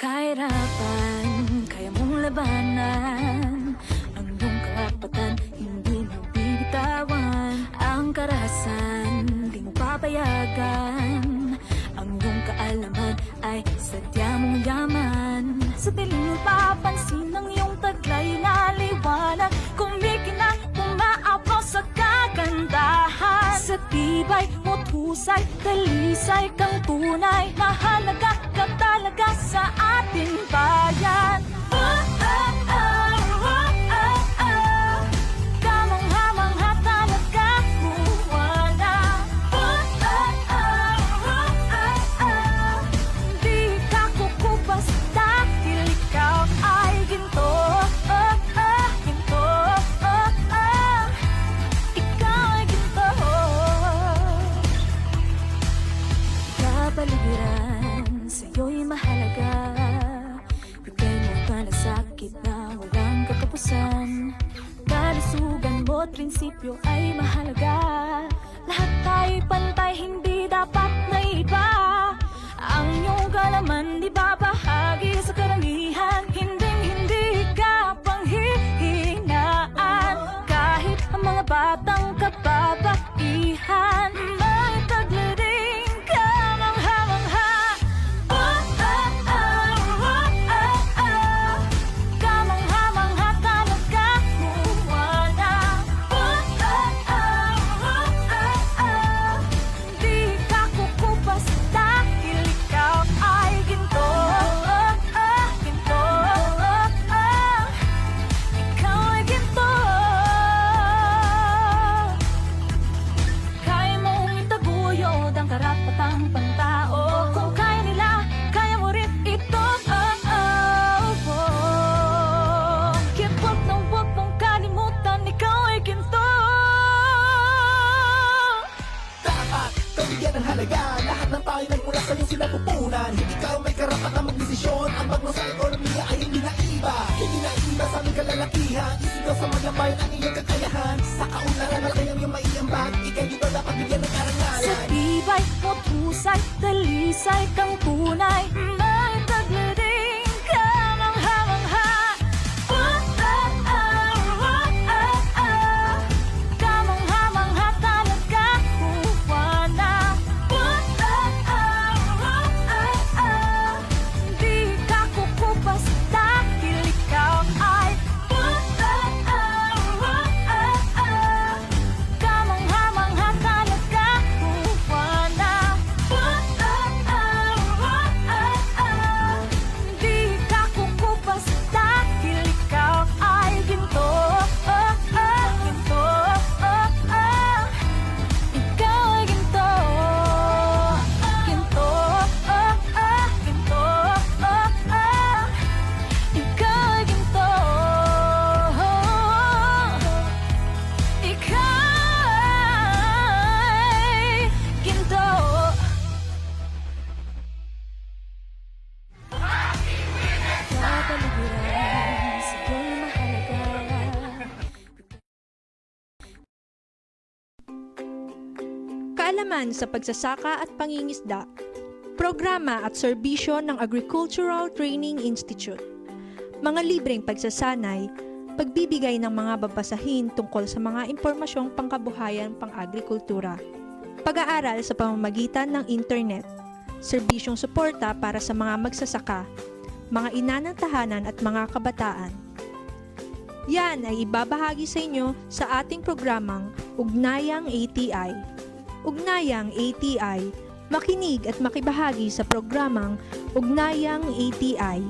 kahirapan, kaya mong labanan. Ang iyong karapatan, hindi mo bibitawan. Ang karahasan, di mo papayagan. Ang iyong kaalaman ay sadya mong yaman. Sa dilim mo papansin ang iyong taglay na liwanag. Kumikinang umaapaw sa kagandahan. Sa tibay mo't husay, talisay kang tunay. Mahalaga ka talaga sa ating bayan. Kamangha-mangha talaga, buwana. Di ka kukupas dahil ikaw ay ginto. Ginto. Ikaw ay ginto. Kapaligiran sa'yo'y mahalaga. Bigay mo malasakit na walang katapusan. Kalusugan mo't prinsipyo ay mahalaga. Lahat tayo'y pantay, hindi dapat na iba. Ang iyong kalaman di babahagi sa karamihan. Hindi ka panghihinaan. Kahit ang mga batang kababaihan, may taglading kamangha-mangha. Kamangha-mangha talaga, buwana. Di ka kukupas dahil ikaw ay ginto. Ginto. Ikaw ay ginto. Kaya mong itaguyod ang karapatang pantao. Kung kaya nila, kaya mo rin ito. Kaya't huwag mong kalimutan, ikaw ay ginto. Dapat kabigyan ng halaga. Lahat ng tayo nagmula sa iyong sinapupunan. Hindi ka may karapatang magdesisyon. Ang bagno sa ekonomiya ay hindi naiba. Hindi naiba sa aming kalalakihan. Isigaw sa mga bayan ang iyong kakayahan. Sa kaunlaran na kayang iyong maiambag. Ikaw dito dapat bigyan ng Sa karangalan. tibay mo't husay, talisay kang tunay. May taglading kamangha-mangha. Kamangha-mangha talaga, buwana. Di ka kukupas dahil ikaw ay kamangha-mangha talaga, buwana. Di ka kukupas dahil ikaw ay ginto. Ginto. Ikaw ay ginto. Ginto. Ginto. Ikaw ay ginto. Ikaw ay ginto. Kapaligiran sa'yo'y mahalaga. Kaalaman sa pagsasaka at pangingisda, programa at serbisyo ng Agricultural Training Institute, mga libreng pagsasanay, pagbibigay ng mga babasahin tungkol sa mga impormasyong pangkabuhayan pang-agrikultura, pag-aaral sa pamamagitan ng internet, serbisyong suporta para sa mga magsasaka, mga ina ng tahanan at mga kabataan. Yan ay ibabahagi sa inyo sa ating programang Ugnayang ATI. Ugnayang ATI, makinig at makibahagi sa programang Ugnayang ATI.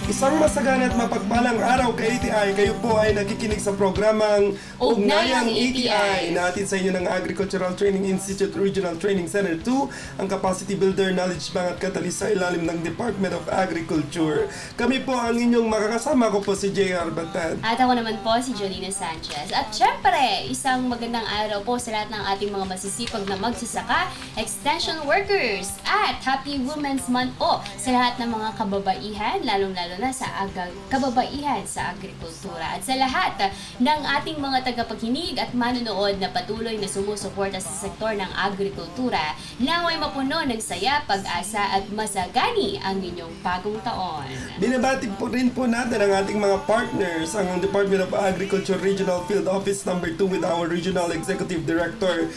Isang masagana at mapagpalang araw kay ATI. Kayo po ay nakikinig sa programang Ugnayang ATI na atin sa inyo ng Agricultural Training Institute Regional Training Center 2, ang Capacity Builder, Knowledge Bank at Catalyst sa ilalim ng Department of Agriculture. Kami po ang inyong makakasama. Ko po si J.R. Batan. At ako naman po si Jolina Sanchez. At syempre, isang magandang araw po sa lahat ng ating mga masisipag na magsasaka, extension workers, at Happy Women's Month po sa lahat ng mga kababaihan, lalong-lalo na sa kababaihan sa agrikultura. At sa lahat ng ating mga tagapagkinig at manonood na patuloy na sumusuporta sa sektor ng agrikultura, naway mapuno ng saya, pag-asa at masagani ang inyong bagong taon. Binabati po rin po natin ang ating mga partners, ang Department of Agriculture Regional Field Office number 2 with our Regional Executive Director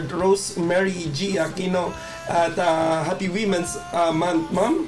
Rosemary G. Aquino at Happy Women's Month, Ma'am.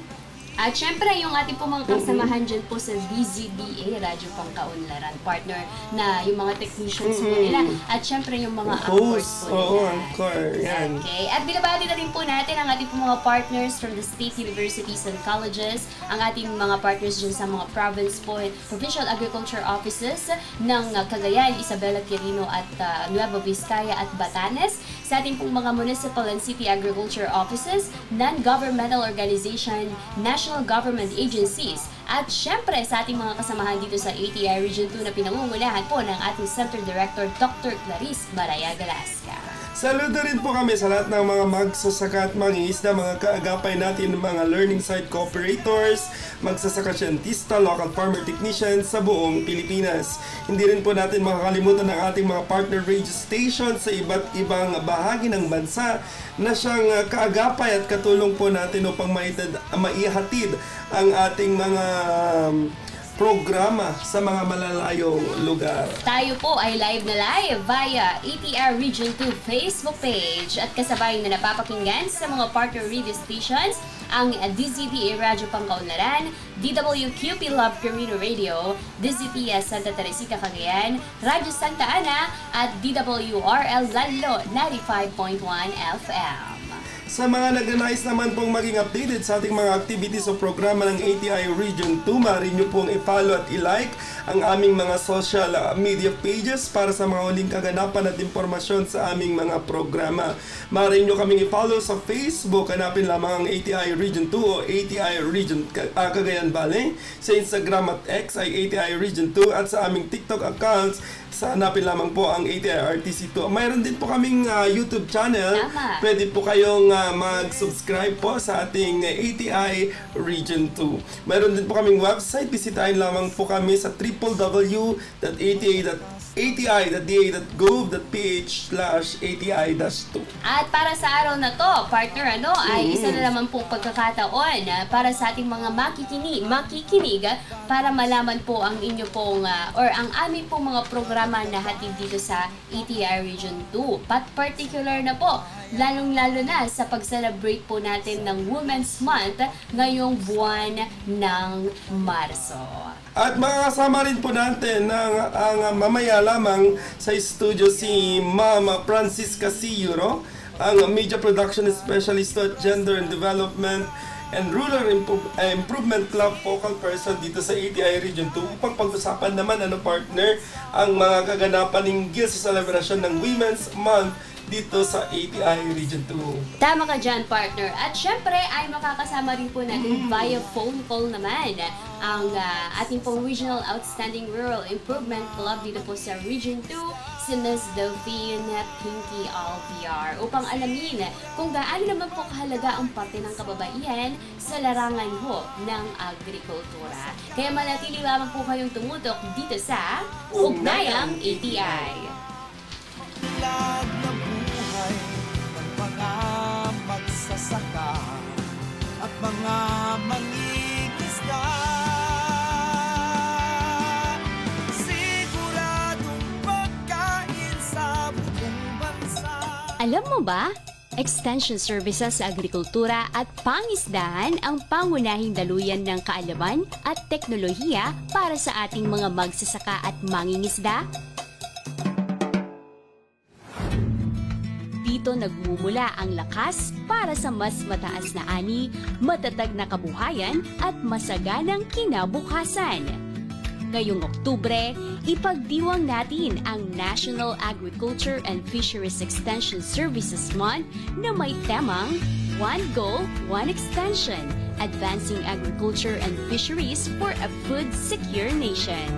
At syempre, yung ating po mga kasamahan dyan po sa DZBA, Radyo Pangkaunlaran, partner na yung mga technicians po nila. At syempre, yung mga anchors po nila. Oo, anchor. Yan. Okay. At binabati na rin po natin ang ating po mga partners from the state universities and colleges, ang ating mga partners dyan sa mga province po, provincial agriculture offices ng Cagayan, Isabela, Quirino at Nueva Vizcaya at Batanes, sa ating pong mga municipal and city agriculture offices, non-governmental organization, national government agencies, at syempre sa ating mga kasamahan dito sa ATI Region 2 na pinangungulahan po ng ating Center Director Dr. Clarice Maraya Galasca. Saludo rin po kami sa lahat ng mga magsasaka at mangingisda, mga kaagapay natin, mga learning site cooperators, magsasaka siyentista, local farmer technicians sa buong Pilipinas. Hindi rin po natin makakalimutan ang ating mga partner radio stations sa iba't ibang bahagi ng bansa na siyang kaagapay at katulong po natin upang maihatid ang ating mga programa sa mga malalayong lugar. Tayo po ay live na live via ATR Region 2 Facebook page at kasabay na napapakinggan sa mga partner radio stations ang DZBA Radyo Pangkaunlaran, DWQP Love Quirino Radio, DZPS Santa Teresita Cagayan, Radyo Santa Ana at DWRL Lalo 95.1 FM. Sa mga nagnanais naman pong maging updated sa ating mga activities o programa ng ATI Region 2, maaari nyo pong i-follow at i-like ang aming mga social media pages para sa mga huling kaganapan at impormasyon sa aming mga programa. Maaari nyo kaming i-follow sa Facebook, hanapin lamang ang ATI Region 2 o ATI Region Cagayan Valley. Sa Instagram at X ay ATI Region 2 at sa aming TikTok accounts, hanapin lamang po ang ATI RTC2. Mayroon din po kaming YouTube channel. Tama. Pwede po kayong mag-subscribe po sa ating ATI Region 2. Mayroon din po kaming website. Bisitahin lamang po kami sa www.ata.gov.ph/ATI-2. At para sa araw na to, partner, ay isa na naman pong pagkakataon para sa ating mga makikinig para malaman po ang inyo pong or ang aming pong mga programa na hatid dito sa ATI Region 2. Particular na po, lalong-lalo na sa pag-celebrate po natin ng Women's Month ngayong buwan ng Marso. At makakasama rin po natin ang mamaya lamang sa studio si Ma'am Francisca Siyuro, ang Media Production Specialist at Gender and Development and Rural Improvement Club Focal Person dito sa ATI Region 2 upang pag-usapan naman partner ang mga kaganapan hinggil sa selebrasyon ng Women's Month dito sa ATI Region 2. Tama ka dyan, partner. At syempre ay makakasama rin po natin via phone call naman ang ating pong Regional Outstanding Rural Improvement Club dito po sa Region 2, si Ms. Delphine Pinky Alviar, upang alamin kung gaano naman po kahalaga ang parte ng kababaihan sa larangan ho ng agrikultura. Kaya manatili lamang po kayong tumutok dito sa Ugnayang ATI. Lag ng buhay ng mga magsasaka at mga mangingisda. Siguradong pagkain sa buong bansa. Alam mo ba? Extension Services sa Agrikultura at Pangisdahan ang pangunahing daluyan ng kaalaman at teknolohiya para sa ating mga magsasaka at mangingisda. Dito nagmumula ang lakas para sa mas mataas na ani, matatag na kabuhayan at masaganang kinabukasan. Ngayong Oktubre, ipagdiwang natin ang National Agriculture and Fisheries Extension Services Month na may temang One Goal, One Extension, Advancing Agriculture and Fisheries for a Food Secure Nation.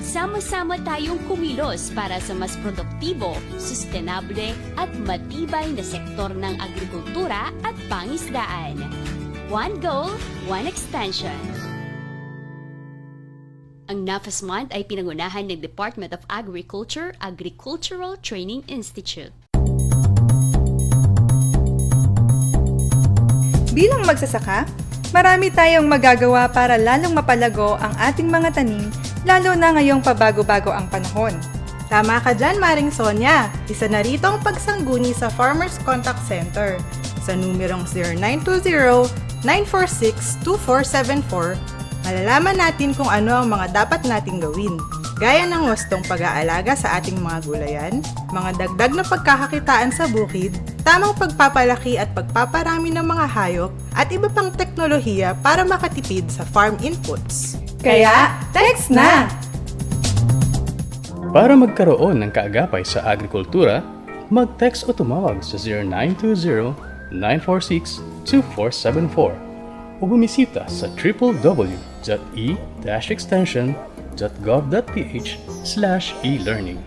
Sama-sama tayong kumilos para sa mas produktibo, sustainable at matibay na sektor ng agrikultura at pangisdaan. One Goal, One Extension. Ang NAFAS Month ay pinangunahan ng Department of Agriculture, Agricultural Training Institute. Bilang magsasaka, marami tayong magagawa para lalong mapalago ang ating mga tanim, lalo na ngayong pabago-bago ang panahon. Tama ka dyan, Maring Sonia. Isa na rito ang pagsangguni sa Farmers Contact Center. Sa numerong 0920-946-2474, malalaman natin kung ano ang mga dapat nating gawin. Gaya ng wastong pag-aalaga sa ating mga gulayan, mga dagdag na pagkakakitaan sa bukid, tamang pagpapalaki at pagpaparami ng mga hayop, at iba pang teknolohiya para makatipid sa farm inputs. Kaya, text na! Para magkaroon ng kaagapay sa agrikultura, mag-text o tumawag sa 0920-946-2474 o bumisita sa www.e-extension.gov.ph/e-learning.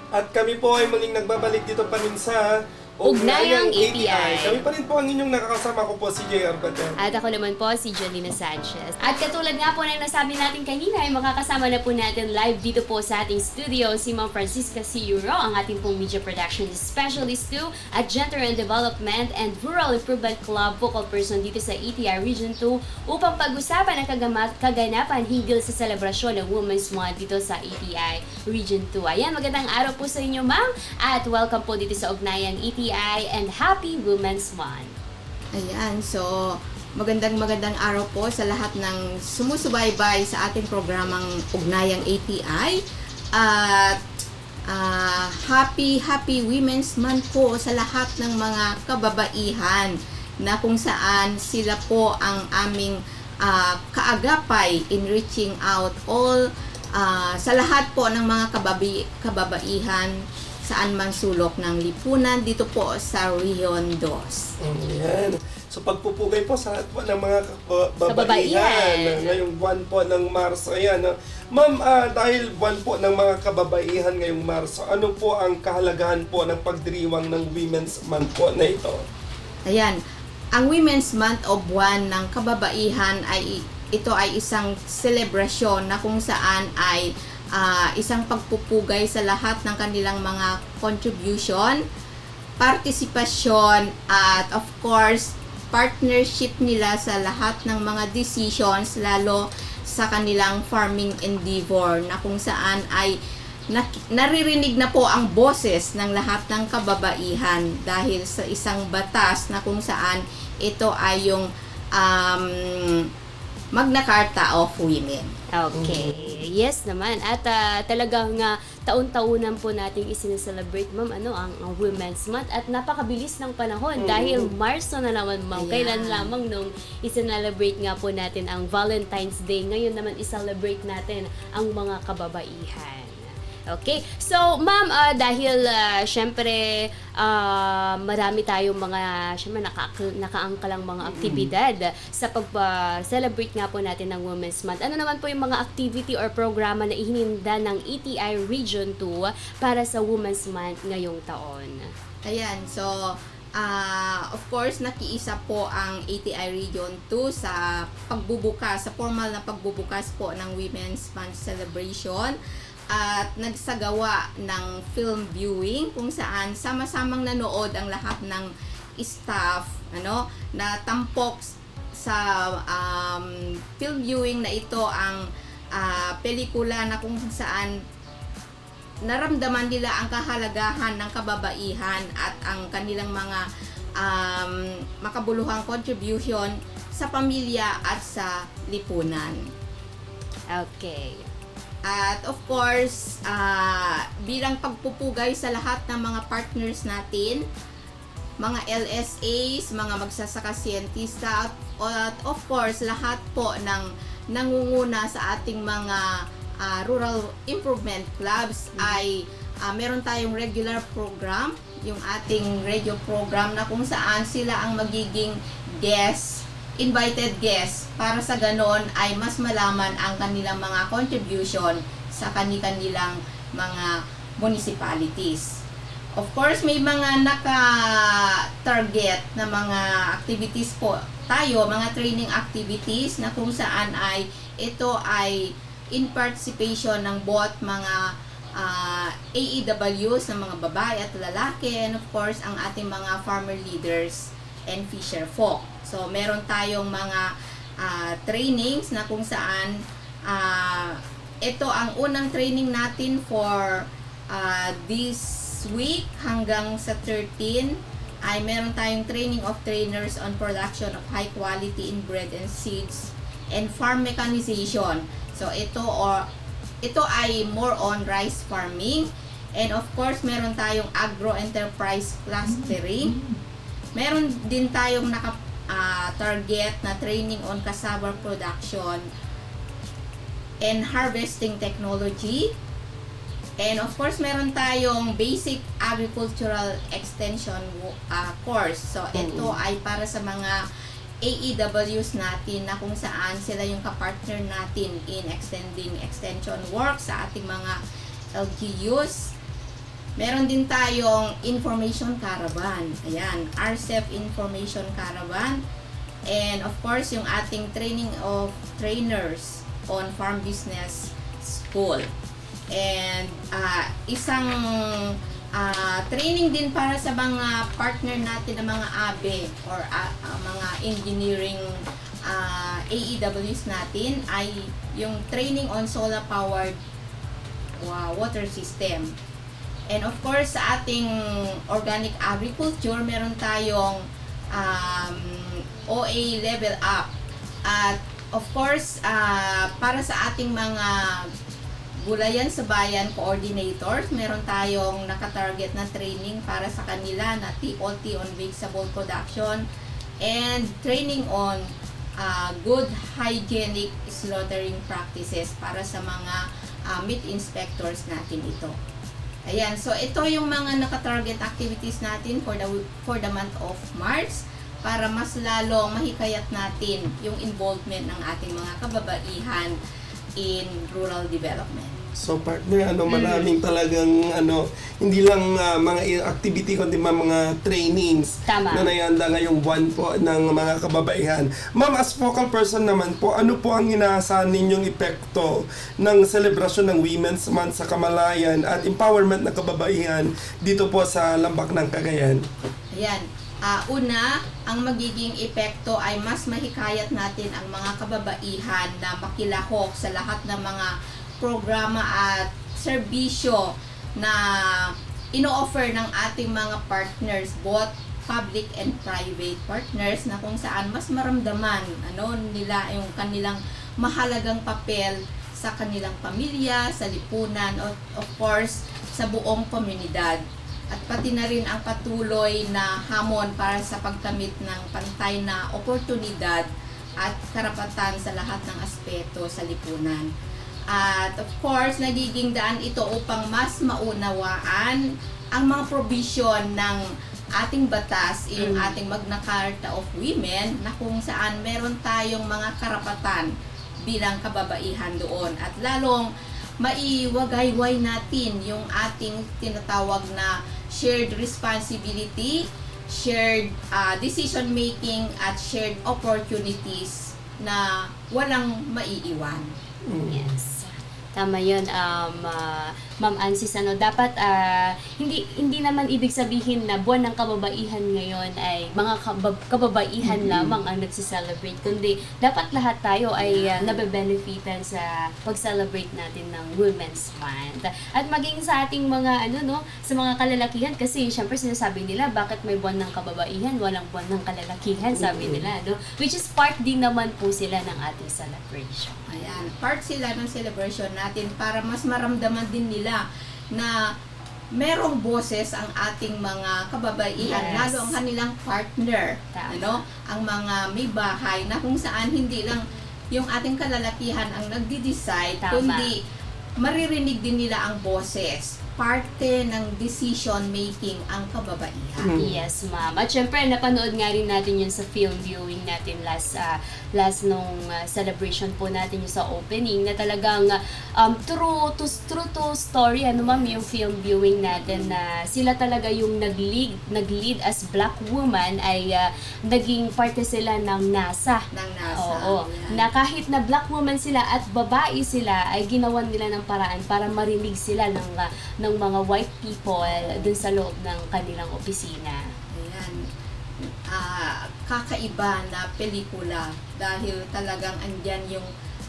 At kami po ay muling nagbabalik dito pa rin sa Ugnayang ATI. Kami pa rin po ang inyong nakakasama ko po si J.R. Batel. At ako naman po si Jolina Sanchez. At katulad nga po ng nasabi natin kanina, ay makakasama na po natin live dito po sa ating studio si Ma'am Francisca C. Euro, ang ating pong media production specialist too, at Gender and Development and Rural Improvement Club vocal person dito sa ATI Region 2 upang pag-usapan ang kaganapan hinggil sa selebrasyon ng Women's Month dito sa ATI Region 2. Ayan, magandang araw po sa inyo, ma'am, at welcome po dito sa Ugnayang ATI and Happy Women's Month. Ayan, so magandang araw po sa lahat ng sumusubaybay sa ating programang Ugnayang ATI at Happy Women's Month po sa lahat ng mga kababaihan na kung saan sila po ang aming kaagapay in reaching out all sa lahat po ng mga kababaihan saan man sulok ng lipunan dito po sa Region 2. Ayan. So pagpupugay po sa lahat po ng mga Kababaihan. kababaihan ngayong buwan po ng Marso. Ayan. Ma'am, dahil buwan po ng mga kababaihan ngayong Marso, ano po ang kahalagahan po ng pagdiriwang ng Women's Month po na ito? Ayan, ang Women's Month o buwan ng kababaihan ay ito ay isang selebrasyon na kung saan ay isang pagpupugay sa lahat ng kanilang mga contribution, partisipasyon, at of course, partnership nila sa lahat ng mga decisions, lalo sa kanilang farming endeavor, na kung saan ay naririnig na po ang boses ng lahat ng kababaihan dahil sa isang batas na kung saan ito ay yung Magna Carta of Women. Okay. Yes naman. At talagang taon-taunan po nating isineselebrate, ma'am, ang Women's Month. At napakabilis ng panahon dahil Marso na naman, ma'am. Ayan. Kailan lamang nung isinelebrate nga po natin ang Valentine's Day. Ngayon naman iselebrate natin ang mga kababaihan. Okay. So, ma'am, dahil syempre marami tayong mga nakaangkalang mga aktibidad sa pag-celebrate nga po natin ng Women's Month. Ano naman po yung mga activity or programa na ihininda ng ATI Region 2 para sa Women's Month ngayong taon? Ayan, so of course, nakiisa po ang ATI Region 2 sa pagbubukas, sa formal na pagbubukas po ng Women's Month celebration. At nagsagawa ng film viewing kung saan sama-samang nanood ang lahat ng staff na tampok sa film viewing na ito ang pelikula na kung saan naramdaman nila ang kahalagahan ng kababaihan at ang kanilang mga makabuluhang contribution sa pamilya at sa lipunan. Okay. At of course, bilang pagpupugay sa lahat ng mga partners natin, mga LSAs, mga magsasaka siyentista, at of course, lahat po ng nangunguna sa ating mga rural improvement clubs ay meron tayong regular program, yung ating radio program na kung saan sila ang magiging guest invited guests para sa ganon ay mas malaman ang kanilang mga contribution sa kanilang mga municipalities. Of course, may mga naka-target na mga activities po tayo, mga training activities na kung saan ay ito ay in participation ng both mga AEWs na mga babae at lalaki, and of course ang ating mga farmer leaders and fisher folk. So meron tayong mga trainings na kung saan ito ang unang training natin for this week hanggang sa 13 ay meron tayong training of trainers on production of high quality inbred and seeds and farm mechanization. So ito ay more on rice farming, and of course meron tayong agro enterprise clustering. Meron din tayong target na training on cassava production and harvesting technology. And of course, meron tayong basic agricultural extension course. So, ito ay para sa mga AEWs natin na kung saan sila yung kapartner natin in extending extension work sa ating mga LGUs. Meron din tayong information caravan. Ayan, RCEP information caravan. And of course, yung ating training of trainers on farm business school. And isang training din para sa mga partner natin na mga ABE or mga engineering AEWs natin ay yung training on solar powered water system. And of course sa ating organic agriculture meron tayong OA level up. At of course para sa ating mga Gulayan sa Bayan coordinators, meron tayong nakatarget na training para sa kanila na TOT on vegetable production and training on good hygienic slaughtering practices para sa mga meat inspectors natin ito. Ayan, so ito yung mga nakatarget activities natin for the month of March para mas lalong mahikayat natin yung involvement ng ating mga kababaihan in rural development. So partner, maraming talagang hindi lang mga activity kundi mga trainings Tama. na nayanda ngayong buwan po ng mga kababaihan. Ma'am, as focal person naman po, ano po ang inaasahan ninyong epekto ng selebrasyon ng Women's Month sa Kamalayan at empowerment ng kababaihan dito po sa Lambak ng Cagayan? Ayan. Una, ang magiging epekto ay mas mahikayat natin ang mga kababaihan na makilahok sa lahat ng mga programa at serbisyo na ino-offer ng ating mga partners, both public and private partners, na kung saan mas maramdaman nila yung kanilang mahalagang papel sa kanilang pamilya, sa lipunan, of course, sa buong komunidad. At pati na rin ang patuloy na hamon para sa pagkamit ng pantay na oportunidad at karapatan sa lahat ng aspeto sa lipunan. At of course, nagiging daan ito upang mas maunawaan ang mga provision ng ating batas, yung ating Magna Carta of Women, na kung saan meron tayong mga karapatan bilang kababaihan doon. At lalong maiwagayway natin yung ating tinatawag na shared responsibility, shared decision making, at shared opportunities na walang maiiwan. Yes. Tama yun, Ma'am Ansis, dapat hindi naman ibig sabihin na buwan ng kababaihan ngayon ay mga kababaihan lamang ang nagsiselebrate, kundi dapat lahat tayo ay nabe-benefitan sa pag-celebrate natin ng Women's Month. At maging sa ating mga sa mga kalalakihan, kasi syempre sinasabi nila bakit may buwan ng kababaihan, walang buwan ng kalalakihan, sabi nila, which is part din naman po sila ng ating celebration. Ayan, part sila ng celebration natin para mas maramdaman din nila na merong boses ang ating mga kababaihan, Yes. lalo ang kanilang partner, Tama. ang mga may bahay, na kung saan hindi lang yung ating kalalakihan ang nagdi-decide, Tama. kundi maririnig din nila ang boses. Parte ng decision making ang kababaihan. Yes, ma'am. At syempre, napanood nga rin natin yun sa film viewing natin last nung celebration po natin yung sa opening na talagang true to story, ano ma'am, yung film viewing natin na sila talaga yung nag-lead as black woman ay naging parte sila ng NASA. Ng NASA. Oo. Na kahit na black woman sila at babae sila ay ginawan nila ng paraan para marinig sila ng mga white people dun sa loob ng kanilang opisina. Ayan. Kakaiba na pelikula dahil talagang andyan yung,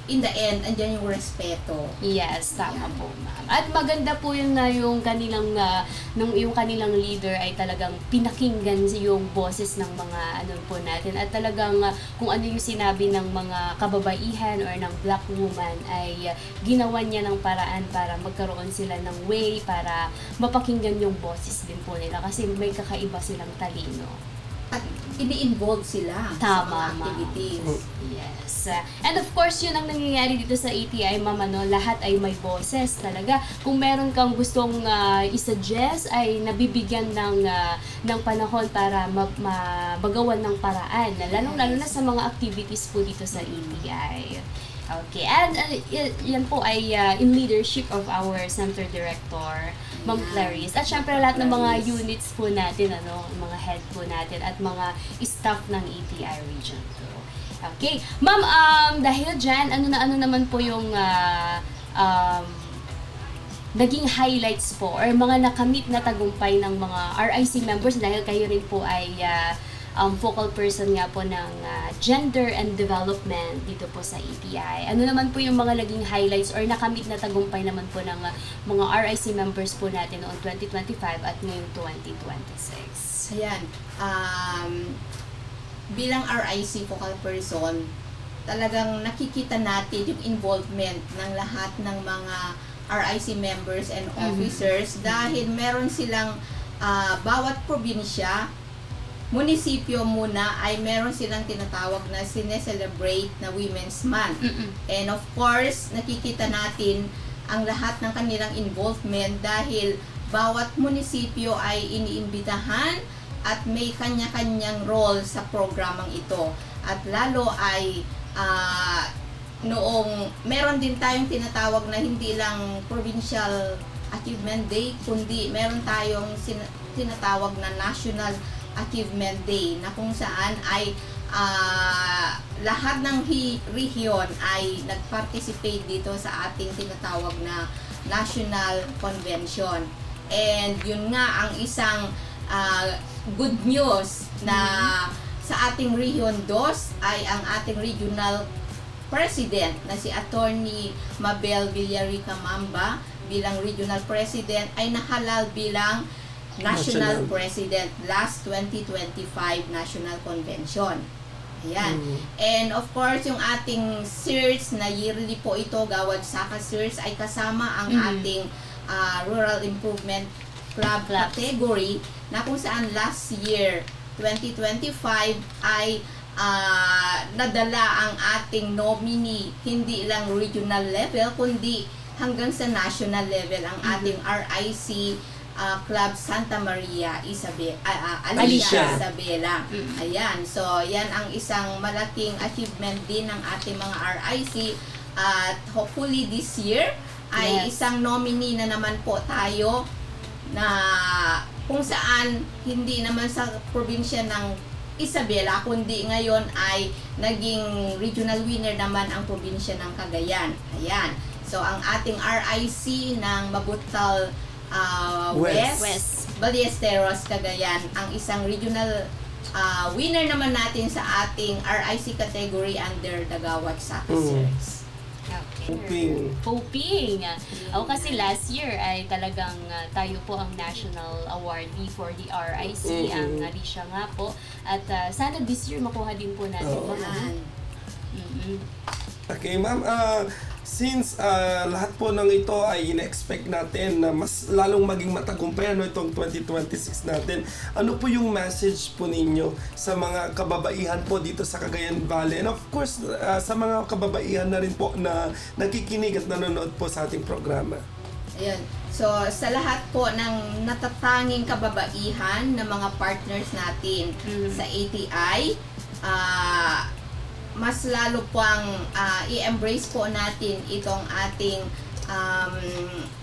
in the end, andyan yung respeto. Yes, tama po, ma'am. At maganda po yun na yung kanilang yung kanilang leader ay talagang pinakinggan yung boses ng mga ano po natin at talagang kung ano yung sinabi ng mga kababaihan or ng black woman ay ginawa niya ng paraan para magkaroon sila ng way para mapakinggan yung boses din po nila kasi may kakaiba silang talino. At ini-involve sila sa mga Tama, ma'am. activities. Yes. And of course, yun ang nangyayari dito sa ATI, ma'am, ano, lahat ay may boses talaga. Kung meron kang gustong isuggest, ay nabibigyan ng panahon para magawan ng paraan. Lalong-lalo na sa mga activities po dito sa ATI. Okay, and yan po ay in leadership of our Center Director, Ma'am Clarice. At syempre lahat ng mga units po natin, mga head po natin at mga staff ng ATI Region 2. Okay, Ma'am, dahil dyan, ano naman po yung naging highlights po or mga nakamit na tagumpay ng mga RIC members dahil kayo rin po ay focal person nga po ng gender and development dito po sa ATI. Ano naman po yung mga naging highlights or nakamit na tagumpay naman po ng mga RIC members po natin noong 2025 at ngayong 2026? Ayan. Bilang RIC focal person, talagang nakikita natin yung involvement ng lahat ng mga RIC members and officers dahil meron silang bawat probinsya, munisipyo muna ay meron silang tinatawag na sineselebrate na Women's Month. And of course, nakikita natin ang lahat ng kanilang involvement dahil bawat munisipyo ay iniimbitahan at may kanya-kanyang role sa programang ito. At lalo ay noong meron din tayong tinatawag na hindi lang Provincial Achievement Day, kundi meron tayong tinatawag na National Achievement Day na kung saan ay lahat ng region ay nag-participate dito sa ating tinatawag na National Convention. And yun nga ang isang good news na sa ating Region 2 ay ang ating Regional President na si Attorney Mabel Villarica Mamba bilang Regional President ay nahalal bilang National President last 2025 National Convention. Ayan. And of course, yung ating SEARS na yearly po ito, Gawad Saka SEARS, ay kasama ang ating Rural Improvement Club category na kung saan last year, 2025, ay nadala ang ating nominee hindi lang regional level, kundi hanggang sa national level ang ating RIC Club Santa Maria Alicia Isabela. Ayan. So, yan ang isang malaking achievement din ng ating mga RIC at hopefully this year ay isang nominee na naman po tayo na kung saan hindi naman sa probinsya ng Isabela, kundi ngayon ay naging regional winner naman ang probinsya ng Cagayan. Ayan. So, ang ating RIC ng Mabutal West, Ballesteros, Cagayan, ang isang regional winner naman natin sa ating RIC category under the Gawad Saka Series. Hoping. Kasi last year ay talagang tayo po ang national awardee for the RIC, ang Alicia nga po. At sana this year makuha din po natin. Ayan. Okay, ma'am. since lahat po ng ito ay ina-expect natin na mas lalong maging matagumpay itong 2026 natin, ano po yung message po ninyo sa mga kababaihan po dito sa Cagayan Valley, and of course sa mga kababaihan na rin po na nakikinig at nanonood po sa ating programa? Ayun. So, sa lahat po ng natatanging kababaihan ng mga partners natin sa ATI, mas lalo pang i-embrace po natin itong ating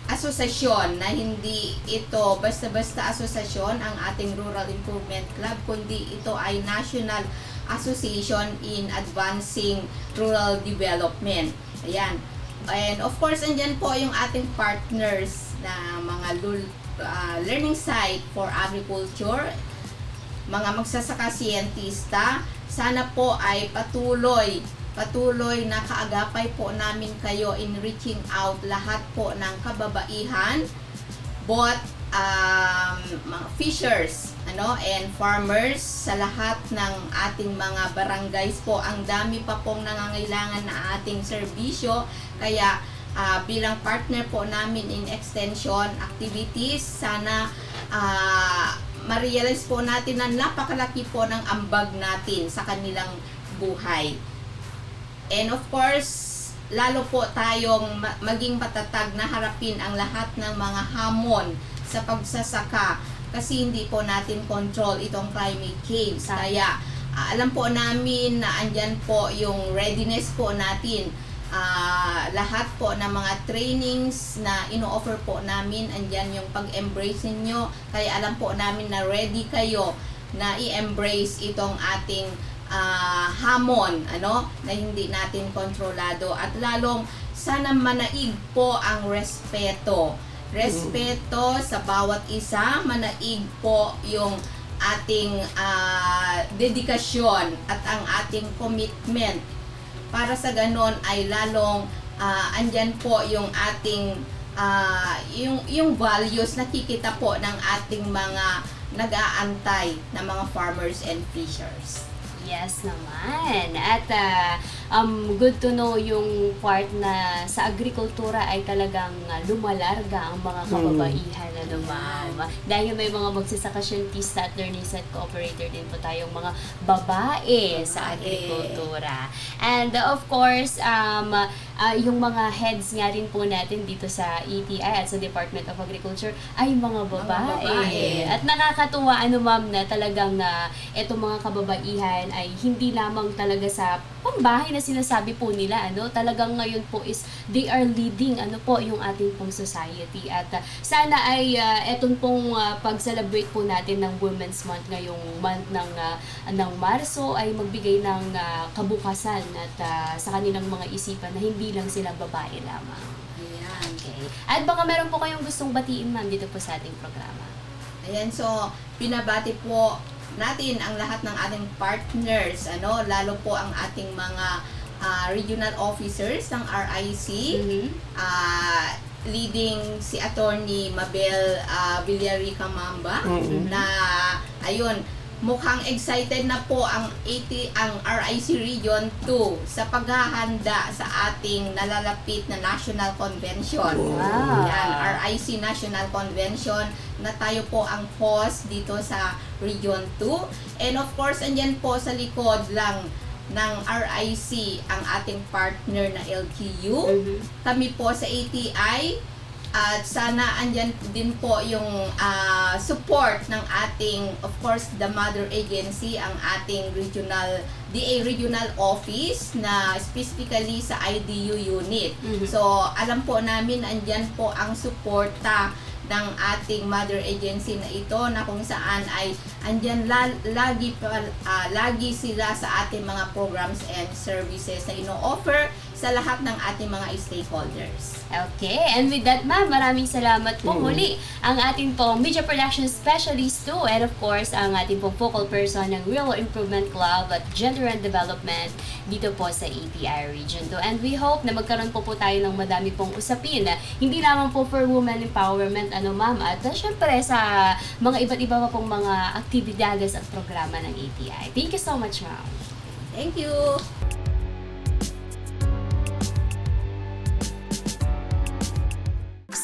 asosasyon, na hindi ito basta-basta asosasyon ang ating Rural Improvement Club, kundi ito ay National Association in Advancing Rural Development. Ayan. And of course, andyan po yung ating partners na mga learning site for agriculture, mga magsasaka siyentista. Sana po ay patuloy na kaagapay po namin kayo in reaching out lahat po ng kababaihan, both mga fishers and farmers sa lahat ng ating mga barangays po. Ang dami pa pong nangangailangan na ating serbisyo, kaya bilang partner po namin in extension activities, sana ma-realize po natin na napakalaki po ng ambag natin sa kanilang buhay. And of course, lalo po tayong maging matatag na harapin ang lahat ng mga hamon sa pagsasaka, kasi hindi po natin control itong climate change. Kaya alam po namin na andyan po yung readiness po natin. Lahat po ng mga trainings na ino-offer po namin, andyan yung pag-embrace ninyo. Kaya alam po namin na ready kayo na i-embrace itong ating hamon na hindi natin kontrolado, at lalong sana manaig po ang respeto sa bawat isa, manaig po yung ating dedikasyon at ang ating commitment, para sa ganon ay lalong andyan po yung ating yung values na kikita po ng ating mga nag-aantay na mga farmers and fishers. Yes naman. At good to know yung part na sa agrikultura ay talagang lumalarga ang mga kababaihan, ma'am. Dahil may mga magsasaka siyentista at learning set cooperator din po tayong mga babae sa agrikultura. And of course, yung mga heads nga rin po natin dito sa ETI at sa Department of Agriculture ay mga babae. At nakakatuwa, ma'am, na talagang itong mga kababaihan ay hindi lamang talaga sa pambahay na sinasabi po nila, talagang ngayon po is they are leading yung ating pong society. At sana ay etong pong pag-celebrate po natin ng Women's Month ngayong month ng Marso ay magbigay ng kabukasan at sa kanilang mga isipan na hindi lang sila babae lamang. Ayan. Okay. At baka meron po kayong gustong batiin, ma'am, dito po sa ating programa. Ayan, so pinabati po natin ang lahat ng ating partners, lalo po ang ating mga regional officers ng RIC, leading si Attorney Mabel Villarica Mamba, na ayun, mukhang excited na po ang RIC Region 2 sa paghahanda sa ating nalalapit na National Convention. Wow. Yan, RIC National Convention, na tayo po ang host dito sa Region 2. And of course, andyan po sa likod lang ng RIC ang ating partner na LGU. Kami po sa ATI, at sana andyan din po yung support ng ating, of course, the mother agency, ang ating DA Regional Office na specifically sa IDU unit. So, alam po namin andyan po ang suporta ng ating mother agency na ito, na kung saan ay andyan lagi sila sa ating mga programs and services na ino-offer sa lahat ng ating mga stakeholders. Okay, and with that, ma'am, maraming salamat po muli ang ating pong Media Production Specialist 2, and of course, ang ating pong focal person ng Rural Improvement Club at Gender and Development dito po sa ATI Region 2. And we hope na magkaroon po tayo ng madami pong usapin, hindi lamang po for women empowerment, ma'am, at syempre sa mga iba't iba pa pong mga aktibidades at programa ng ATI. Thank you so much, ma'am. Thank you!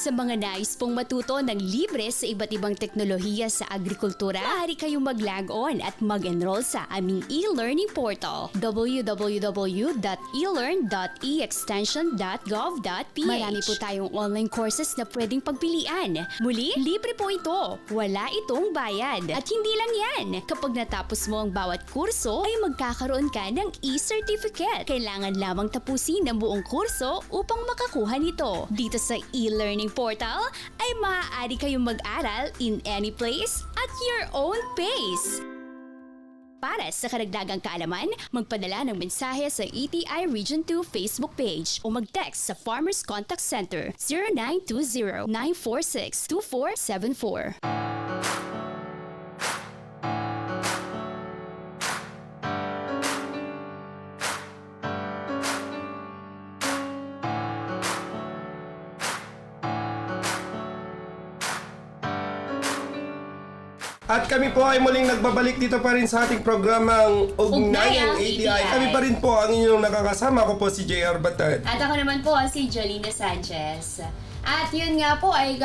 Sa mga nais pong matuto ng libre sa iba't ibang teknolohiya sa agrikultura, maaari kayong mag-log on at mag-enroll sa aming e-learning portal www.elearn.extension.gov.ph. Marami po tayong online courses na pwedeng pagpilian. Muli, libre po ito. Wala itong bayad. At hindi lang yan. Kapag natapos mo ang bawat kurso, ay magkakaroon ka ng e-certificate. Kailangan lamang tapusin ang buong kurso upang makakuha nito. Dito sa e-learning portal ay maaari kayong mag-aral in any place at your own pace. Para sa karagdagang kaalaman, magpadala ng mensahe sa ETI Region 2 Facebook page o mag-text sa Farmers Contact Center 0920-946-2474. At kami po ay muling nagbabalik dito pa rin sa ating programang Ugnayang ATI. Kami pa rin po ang inyong nakakasama. Ako po si JR Batan. At ako naman po si Jolina Sanchez. At yun nga po ay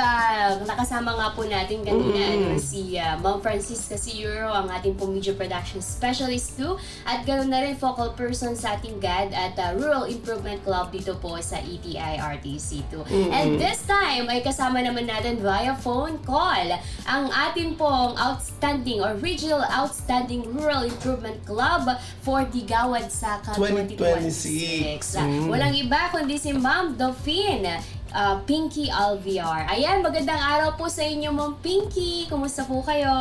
nakasama nga po natin kanina si Ma'am Francisca Ciuro, ang ating po media production specialist too. At ganoon na rin focal person sa ating GAD at Rural Improvement Club dito po sa ETI RTC 2. And this time ay kasama naman natin via phone call ang ating pong outstanding or regional outstanding Rural Improvement Club for Digawad Saka 2026. Walang iba kundi si Ma'am Dauphine Pinky Alviar. Ayan, magandang araw po sa inyo, Ma'am Pinky. Kumusta po kayo?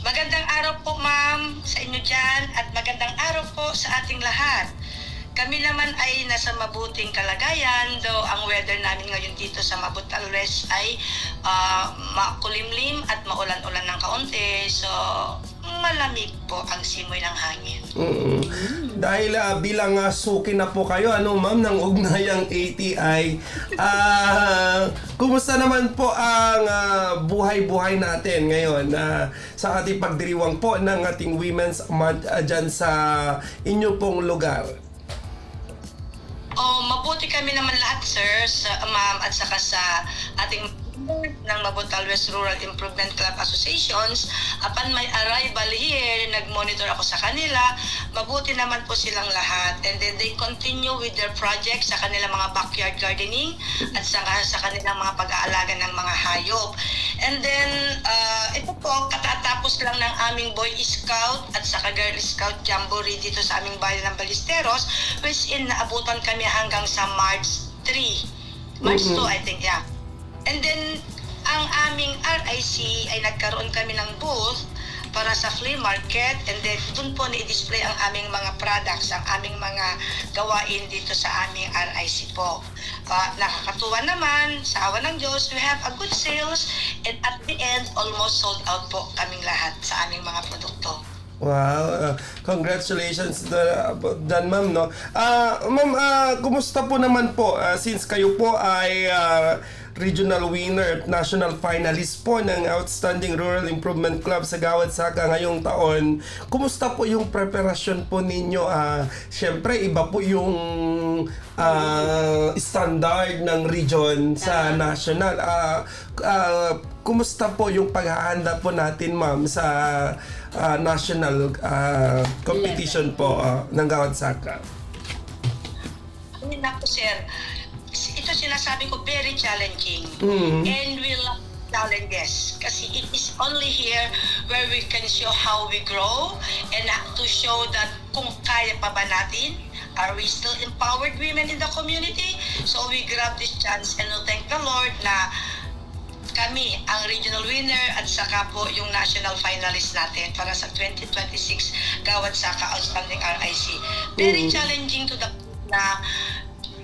Magandang araw po, ma'am, sa inyo dyan at magandang araw po sa ating lahat. Kami naman ay nasa mabuting kalagayan, though ang weather namin ngayon dito sa Mabutalwes ay makulimlim at maulan-ulan ng kaunti. So, malamig po ang simoy ng hangin. Dahil bilang suki na po kayo, ma'am, ng Ugnayang ATI, kumusta naman po ang buhay-buhay natin ngayon sa ating pagdiriwang po ng ating Women's Month dyan sa inyo pong lugar? Mabuti kami naman lahat, sir, ma'am, at saka sa ating ng Mabutalwes Rural Improvement Club Associations. Upon my arrival here, nag-monitor ako sa kanila. Mabuti naman po silang lahat. And then they continue with their projects sa kanilang mga backyard gardening at sa kanilang mga pag-aalaga ng mga hayop. And then, ito po, katatapos lang ng aming Boy Scout at saka Girl Scout Jamboree dito sa aming bayan ng Ballesteros, which in naabutan kami hanggang sa March 3. March 2, I think, yeah. And then, ang aming RIC ay nagkaroon kami ng booth para sa flea market, and then doon po ni-display ang aming mga products, ang aming mga gawain dito sa aming RIC po. Nakakatuwa naman, sa awa ng Diyos, we have a good sales, and at the end, almost sold out po kaming lahat sa aming mga produkto. Wow, congratulations dyan, ma'am, no? Ma'am, kumusta po naman po since kayo po ay regional winner at national finalist po ng Outstanding Rural Improvement Club sa Gawad Saka ngayong taon. Kumusta po yung preparasyon po ninyo? Siyempre, iba po yung standard ng region sa national. Kumusta po yung paghahanda po natin, ma'am, sa national competition po ng Gawad Saka? Naku, sir, ito sinasabi ko, very challenging. And we love challenges kasi it is only here where we can show how we grow and to show that kung kaya pa ba natin. Are we still empowered women in the community? So we grab this chance and we thank the Lord na kami ang regional winner at saka po yung national finalist natin para sa 2026 Gawad Saka Outstanding RIC. Very challenging to the na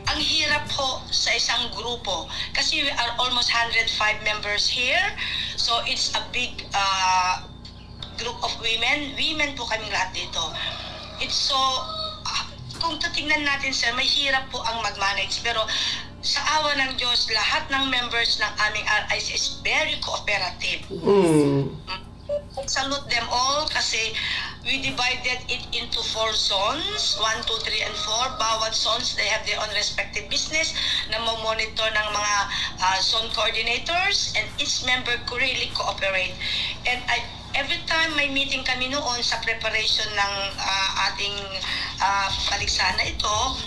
ang hirap po sa isang grupo kasi we are almost 105 members here, so it's a big group of women po kaming lahat dito. It's so kung titingnan natin, sir, may hirap po ang mag-manage, pero sa awa ng Diyos, lahat ng members ng aming RIC is very cooperative. Salute them all kasi we divided it into 4 zones, 1, 2, 3, and 4. Bawat zones, they have their own respective business na monitor ng mga zone coordinators, and each member could really cooperate. And every time may meeting kami noon sa preparation ng ating paliksana ito,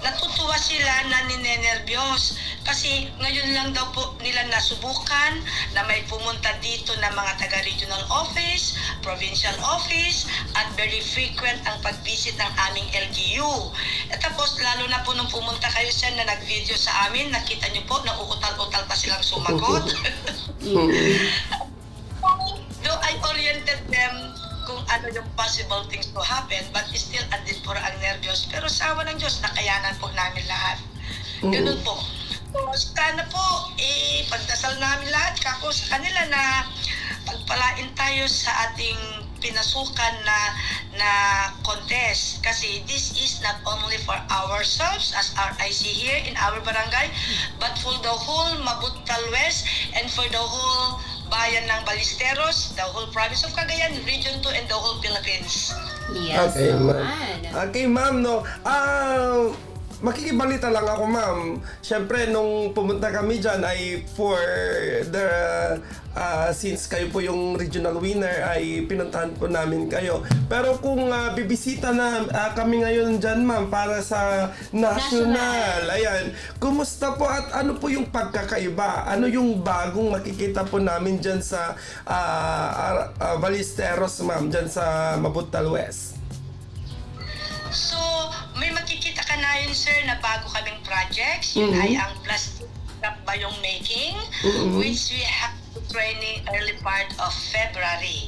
natutuwa sila na ninenervyos kasi ngayon lang daw po nila nasubukan na may pumunta dito na mga taga-regional office, provincial office, at very frequent ang pag-visit ng aming LGU. At tapos lalo na po nung pumunta kayo sir na nag-video sa amin, nakita niyo po na uutal-utal pa silang sumagot. Though I oriented them kung ano yung possible things to happen, but still at this po ang nervyos. Pero sa awa ng Diyos, nakayanan po namin lahat. Ganun po. So, sana po, pagdasal namin lahat kako sa kanila na pagpalain tayo sa ating pinasukan na contest. Kasi this is not only for ourselves as RIC here in our barangay, but for the whole Mabutal West and for the whole bayan ng Ballesteros, the whole province of Cagayan, Region 2, and the whole Philippines. Yes, Okay, ma'am. naman. Okay, ma'am, no. Makikibalita lang ako, ma'am. Siyempre, nung pumunta kami dyan ay for the since kayo po yung regional winner ay pinuntahan po namin kayo. Pero kung bibisita na kami ngayon dyan, ma'am, para sa national, ayan, kumusta po at ano po yung pagkakaiba? Ano yung bagong makikita po namin dyan sa Ballesteros, ma'am, dyan sa Mabutal West? So, may makikita ka na yun, sir, na bago kaming projects. Yun ay ang plastic cup bayong making, which we have to training early part of February.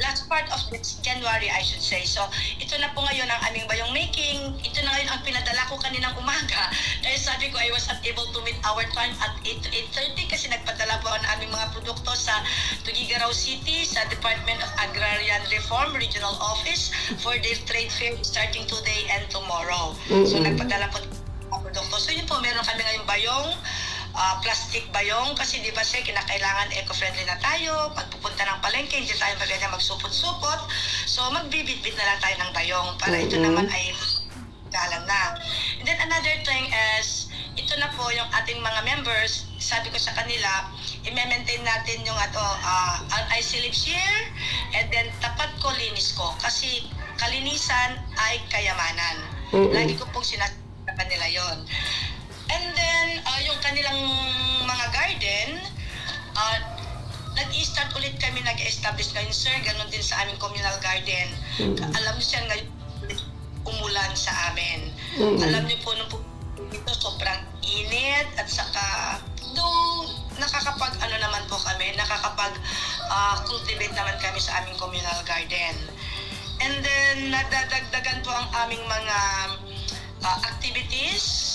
Last part of this January, I should say. So, ito na po ngayon ang aming bayong making. Ito na ngayon ang pinadala ko kaninang umaga. Dahil sabi ko, I was not able to meet our time at 8 to 8:30 kasi nagpadala po ang aming mga produkto sa Tuguegarao City, sa Department of Agrarian Reform Regional Office for their trade fair starting today and tomorrow. So, nagpadala po ang produkto. So, yun po, meron kami ngayong bayong, plastic bayong kasi di ba sir, kinakailangan eco-friendly na tayo. Pagpupunta ng palengke, hindi tayo maganda magsupot-supot. So magbibit-bit na lang tayo ng bayong para ito naman ay galang na. And then another thing is, ito na po yung ating mga members, sabi ko sa kanila, i-maintain natin yung RIC lives here, and then tapat ko, linis ko. Kasi kalinisan ay kayamanan. Lagi ko pong sinasabi sa kanila yon. And then, yung kanilang mga garden, nag-i-start ulit kami, nag-establish ngayon, sir, ganun din sa aming communal garden. Alam niyo siya, ngayon umulan sa amin. Alam niyo po, nung dito, sobrang init, at saka, nung naman po kami, cultivate naman kami sa aming communal garden. And then, nadadagdagan po ang aming mga activities.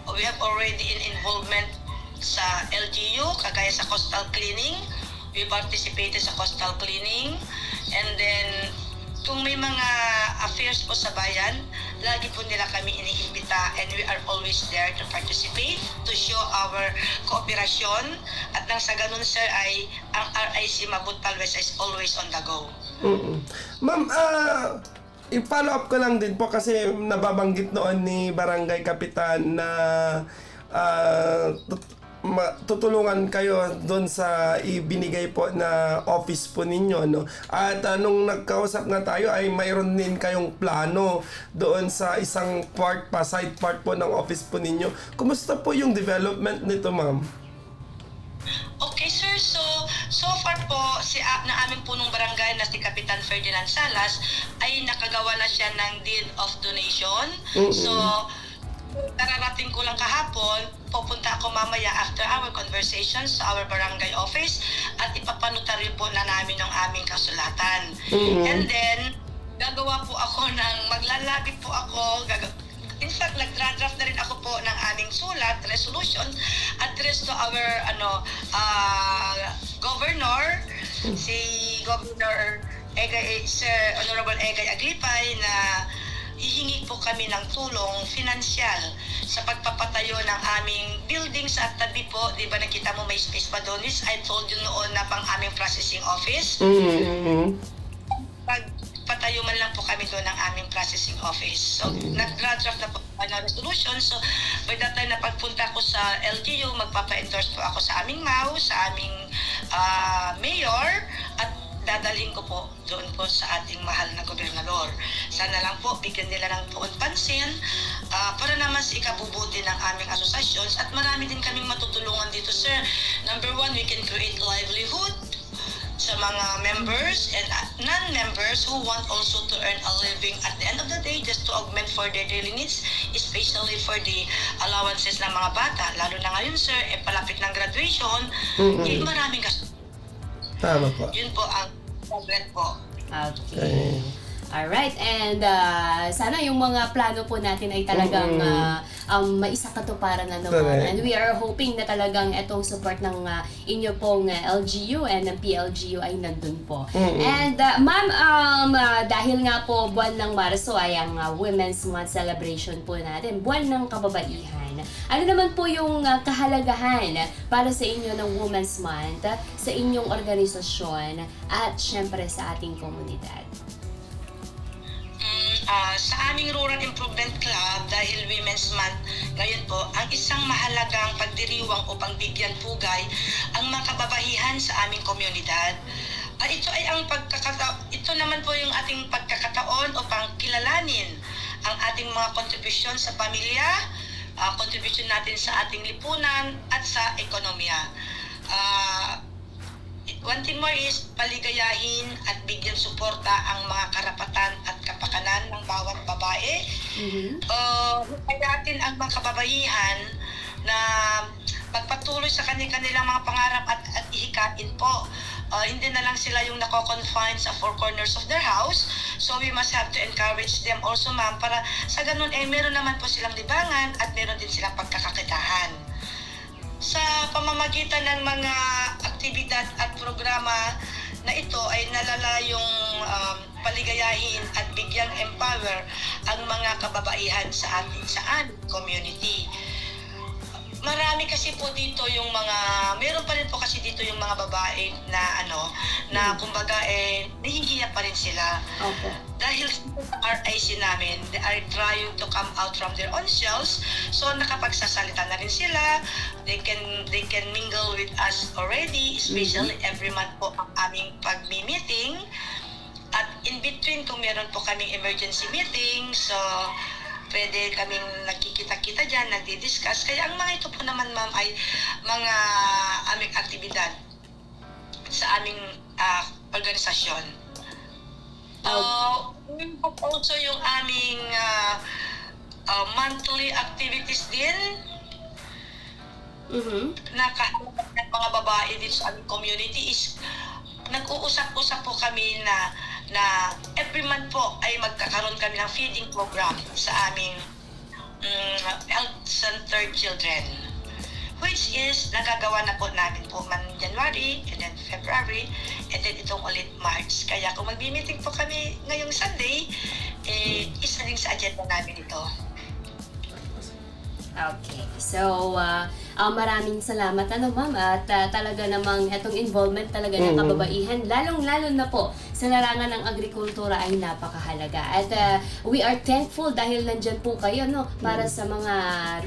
We have already involvement sa LGU, kagaya sa coastal cleaning. We participated sa coastal cleaning. And then, kung may mga affairs po sa bayan, lagi po nila kami iniimbita, and we are always there to participate, to show our cooperation. At nang sa ganun, sir, ay ang RIC Mabutal West is always on the go. Ma'am, i-follow up ko lang din po kasi nababanggit noon ni Barangay Kapitan na tutulungan kayo doon sa ibinigay po na office po ninyo, no? At nung nagkausap nga tayo ay mayroon din kayong plano doon sa isang part pa, side part po ng office po ninyo. Kumusta po yung development nito, ma'am? Okay, sir. So far po, na aming punong barangay na si Kapitan Ferdinand Salas ay nakagawa na siya ng deed of donation. So, kararating ko lang kahapon, pupunta ako mamaya after our conversations sa our barangay office at ipapanotaryo po na namin ang aming kasulatan. And then, gagawa po ako maglalabi po ako, in fact, nag-draft na rin ako po ng aming sulat, resolution, address to our governor, si Governor Sir Honorable Egay Aglipay, na hihingi po kami ng tulong financial sa pagpapatayo ng aming building sa tabi po. Di ba nakita mo may space pa doon, which I told you noon na pang aming processing office. man lang po kami doon ng aming processing office. So, nag-draft na po ng resolution. So, by that time na pagpunta ko sa LGU, magpapa-endorse po ako sa aming MAU, sa aming mayor, at dadalhin ko po doon po sa ating mahal na gobernador. Sana lang po, bigyan nila ng tuon pansin para naman sa ikabubuti ng aming asosasyon. At marami din kaming matutulungan dito, sir. Number one, we can create livelihood sa mga members and non-members who want also to earn a living at the end of the day just to augment for their daily needs, especially for the allowances ng mga bata. Lalo na ngayon, sir, palapit ng graduation, maraming gasto. Tama po. Yun po ang progress po. Okay. Alright, and sana yung mga plano po natin ay talagang maisakatuparan na naman. Correct. And we are hoping na talagang itong support ng inyo pong LGU and ng PLGU ay nandun po. And ma'am, dahil nga po buwan ng Marso ay ang Women's Month celebration po natin, buwan ng kababaihan. Ano naman po yung kahalagahan para sa inyo ng Women's Month, sa inyong organisasyon at syempre sa ating komunidad? Sa aming Rural Improvement Club, dahil Women's Month ngayon po, ang isang mahalagang pagdiriwang upang bigyan pugay ang mga kababahihan sa aming komunidad. Ito ay ang ito naman po yung ating pagkakataon upang kilalanin ang ating mga kontribusyon sa pamilya, kontribusyon natin sa ating lipunan at sa ekonomiya. One thing more is paligayahin at bigyan suporta ang mga karapatan at kapakanan ng bawat babae. Hukayatin ang mga kababayihan na magpatuloy sa kanilang mga pangarap at ihikain po. Hindi na lang sila yung nako-confine sa four corners of their house. So we must have to encourage them also, ma'am, para sa ganun meron naman po silang libangan at meron din silang pagkakakitahan. Sa pamamagitan ng mga aktibidad at programa na ito ay nalalayong paligayahin at bigyang empower ang mga kababaihan sa aming community. Marami kasi po dito yung meron pa rin po kasi dito yung mga babae na kumbaga nahihiya pa rin sila. Okay. Dahil sa RIC namin, they are trying to come out from their own shells. So nakapagsasalita na rin sila. They can mingle with us already, especially every month po ang aming pag-meeting. At in between, kung meron po kaming emergency meeting, so pwede kaming nagkikita-kita dyan, nagdi-discuss. Kaya ang mga ito po naman, ma'am, ay mga aming aktibidad sa aming organisasyon. Also yung aming monthly activities din na kahalaga ng mga babae dito sa aming community is nag-uusap-usap po kami na every month po ay magkakaroon kami ng feeding program sa aming health-centered children, which is nagagawa na po namin po man January and then February and then itong ulit March. Kaya kung mag-meeting po kami ngayong Sunday, isa din sa agenda namin ito. Okay. So, maraming salamat ma'am, at talaga namang itong involvement talaga ng kababaihan, lalong-lalo na po sa larangan ng agrikultura ay napakahalaga. At we are thankful dahil nandyan po kayo para sa mga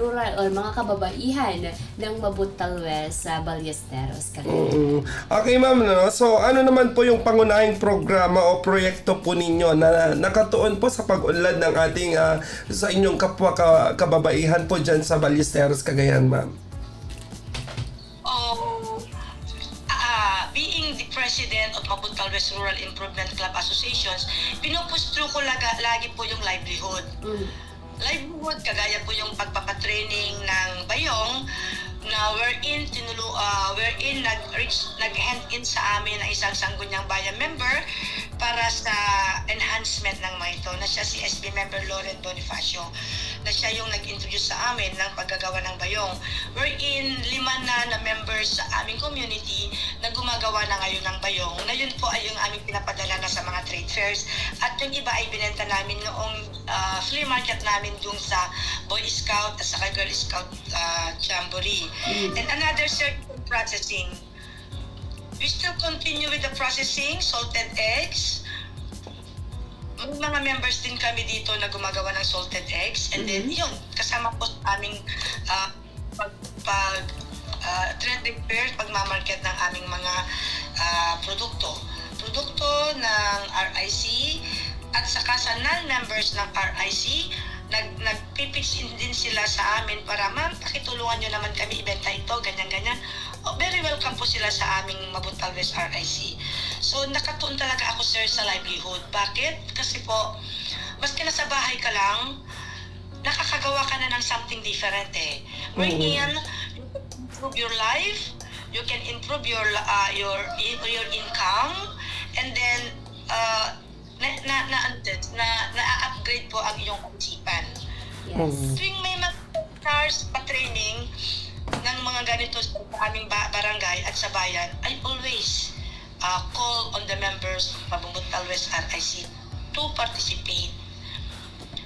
rural or mga kababaihan ng Mabuttal West sa Ballesteros, Cagayan. Okay, ma'am, so ano naman po yung pangunahing programa o proyekto po ninyo na nakatuon po sa pag-unlad ng ating sa inyong kapwa kababaihan po dyan sa Ballesteros, Cagayan, ma'am? Being the president of Mabuttal West Rural Improvement Club Associations, pinupustro ko lagi po yung livelihood. Livelihood, kagaya po yung pagpapatraining ng bayong na wherein nag-hand in sa amin ang isang Sangguniang Bayan member para sa enhancement ng mga ito, na siya si SB member Lauren Bonifacio, na siya yung nag-introduce sa amin ng paggagawa ng bayong, wherein 5 na members sa aming community na gumagawa na ngayon ng bayong, na yun po ay yung aming pinapadala na sa mga trade fairs, at yung iba ay binenta namin noong flea market namin dun sa Boy Scout at saka Girl Scout Jamboree. And another certain processing. We still continue with the processing, salted eggs, may mga members din kami dito na gumagawa ng salted eggs. And then, yun, kasama po sa aming trade fair, pagmamarket ng aming mga produkto. Produkto ng RIC at saka sa non-members ng RIC, nagpipitch in din sila sa amin para, ma'am, pakitulungan nyo naman kami ibenta ito, ganyan-ganyan. Very welcome po sila sa aming Mabuttal West RIC. So, nakatuon talaga ako, sir, sa livelihood. Bakit? Kasi po, maski nasa bahay ka lang, nakakagawa ka na ng something different eh. Wherein, you can improve your life, you can improve your income, and then, na-upgrade po ang iyong kaisipan. Yes. Tuwing may mag-stars pa-training ng mga ganito sa aming barangay at sa bayan, I always call on the members of Mabuttal West RIC to participate.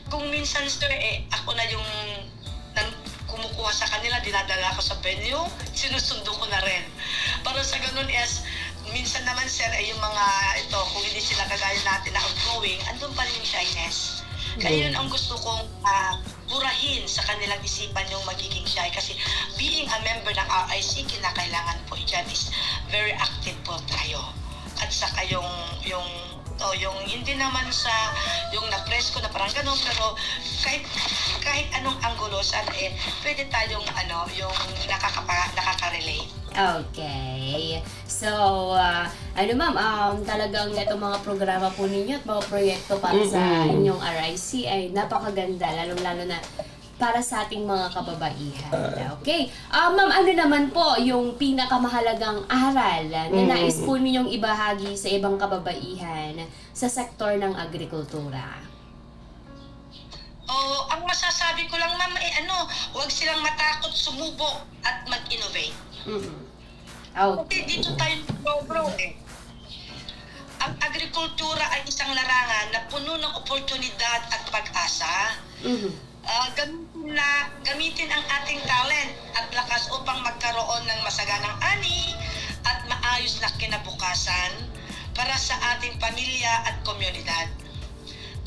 Kung minsan, sir, ako na yung kumukuha sa kanila, dinadala ko sa venue, sinusundo ko na rin. Para sa ganun minsan naman, sir, yung mga ito, kung hindi sila kagaya natin na outgoing, andun pa rin yung shyness. Kaya yun ang gusto kong burahin sa kanilang isipan yung magiging shy. Kasi being a member ng RIC, kinakailangan po dyan is very active po tayo. At saka yung hindi naman sa yung na-presko na parang ganun, pero kahit anong anggulo, pwede tayong yung nakaka-relate. Okay. So, ma'am, talagang itong mga programa po ninyo at mga proyekto para sa inyong RIC ay napakaganda, lalong-lalo na para sa ating mga kababaihan. Okay. Ma'am, ano naman po yung pinakamahalagang aral na nais po ninyong ibahagi sa ibang kababaihan sa sektor ng agrikultura? Ang masasabi ko lang, ma'am, huwag silang matakot sumubok at mag-innovate. Kasi dito tayo bro. Ang agrikultura ay isang larangan na puno ng oportunidad at pag-asa. Gamitin ang ating talent at lakas upang magkaroon ng masaganang ani at maayos na kinabukasan para sa ating pamilya at komunidad.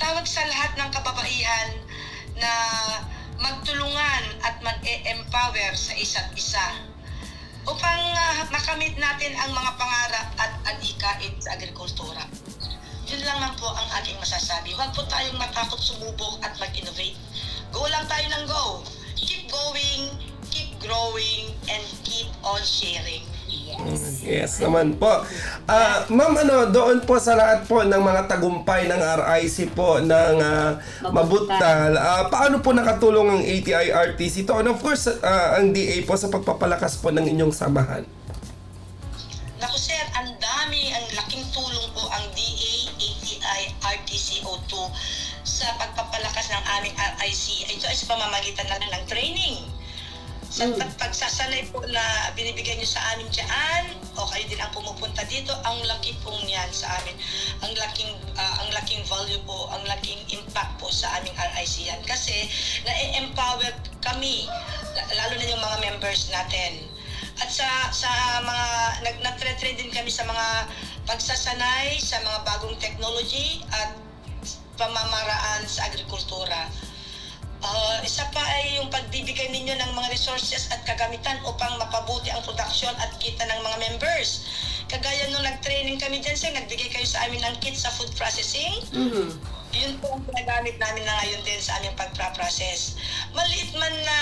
Tawag sa lahat ng kababaihan na magtulungan at mag-e-empower sa isa't isa upang makamit natin ang mga pangarap at adhikain sa agrikultura. Yun lang man po ang aking masasabi. Huwag po tayong matakot sumubok at mag-innovate. Go lang tayo ng go. Keep going, keep growing, and keep on sharing. Yes naman po. Ma'am, doon po sa lahat po ng mga tagumpay ng RIC po ng Mabuttal, paano po nakatulong ang ATI-RTC to? And of course, ang DA po sa pagpapalakas po ng inyong samahan? Naku sir, ang laking tulong po ang DA, ATI, RTCO2 sa pagpapalakas ng aming RIC. Ito ay sa pamamagitan na ng training. Sa pagsasanay po na binibigay nyo sa amin dyan, o kayo din ang pumupunta dito, ang laki pong yan sa amin. Ang laking value po, ang laking impact po sa aming RIC yan. Kasi na-empower kami, lalo na yung mga members natin. At sa mga, nag-train din kami sa mga pagsasanay, sa mga bagong technology at pamamaraan sa agrikultura. Isa pa ay yung pagbibigay ninyo ng mga resources at kagamitan upang mapabuti ang production at kita ng mga members. Kagaya nung nag-training kami dyan, sir, nagbigay kayo sa amin ng kit sa food processing. Yun po ang pinagamit namin na ngayon din sa aming pagpa-process. Maliit man na,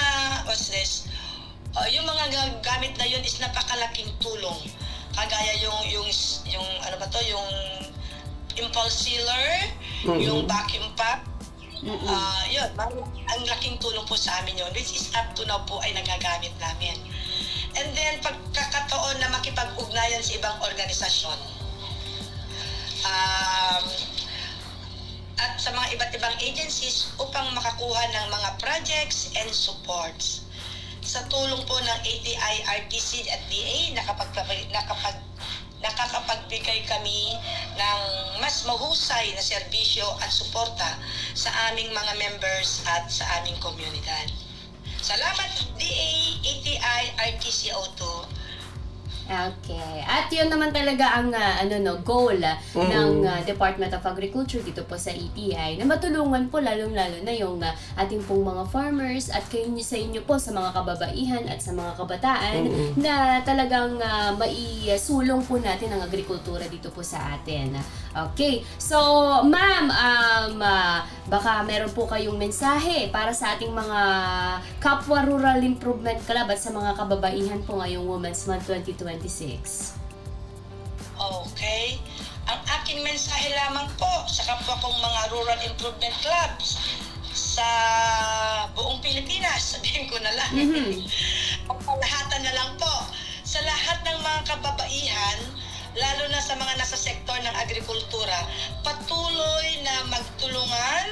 yung mga gamit na yun is napakalaking tulong. Kagaya yung yung impulse sealer, yung vacuum pump. Yun, ang laking tulong po sa amin yun, which is up to now po ay nagagamit namin. And then, pagkakataon na makipag-ugnayan sa ibang organisasyon. At sa mga iba't ibang agencies upang makakuha ng mga projects and supports. Sa tulong po ng ATI, RTC at DA, nakakapagbigay kami ng mas mahusay na serbisyo at suporta sa aming mga members at sa aming komunidad. Salamat DA, ATI, RTCO2. Okay. At yun naman talaga ang goal ng Department of Agriculture dito po sa ETI na matulungan po lalong-lalo na yung ating pong mga farmers at kayo sa inyo po sa mga kababaihan at sa mga kabataan na talagang maisulong po natin ang agrikultura dito po sa atin. Okay. So, ma'am, baka meron po kayong mensahe para sa ating mga kapwa Rural Improvement Club at sa mga kababaihan po ngayong Women's Month 2026. Okay. Ang aking mensahe lamang po sa kapwa kong mga rural improvement clubs sa buong Pilipinas, sabihin ko na lang. Pagpalahatan na lang po sa lahat ng mga kababaihan, lalo na sa mga nasa sektor ng agrikultura, patuloy na magtulungan,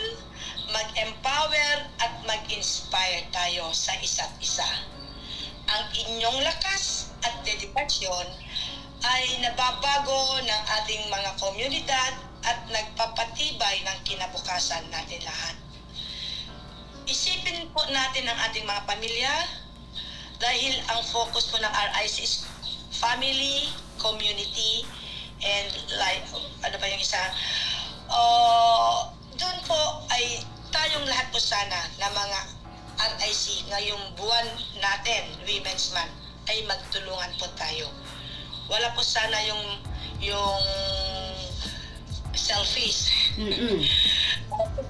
mag-empower at mag-inspire tayo sa isa't isa. Ang inyong lakas at dedikasyon ay nababago ng ating mga komunidad at nagpapatibay ng kinabukasan natin lahat. Isipin po natin ang ating mga pamilya dahil ang focus po ng RIC is family, community, and like, ano ba yung isa? Doon po ay tayong lahat po sana na mga RIC ngayong buwan natin, Women's Month, ay magtulungan po tayo. Wala po sana yung selfish.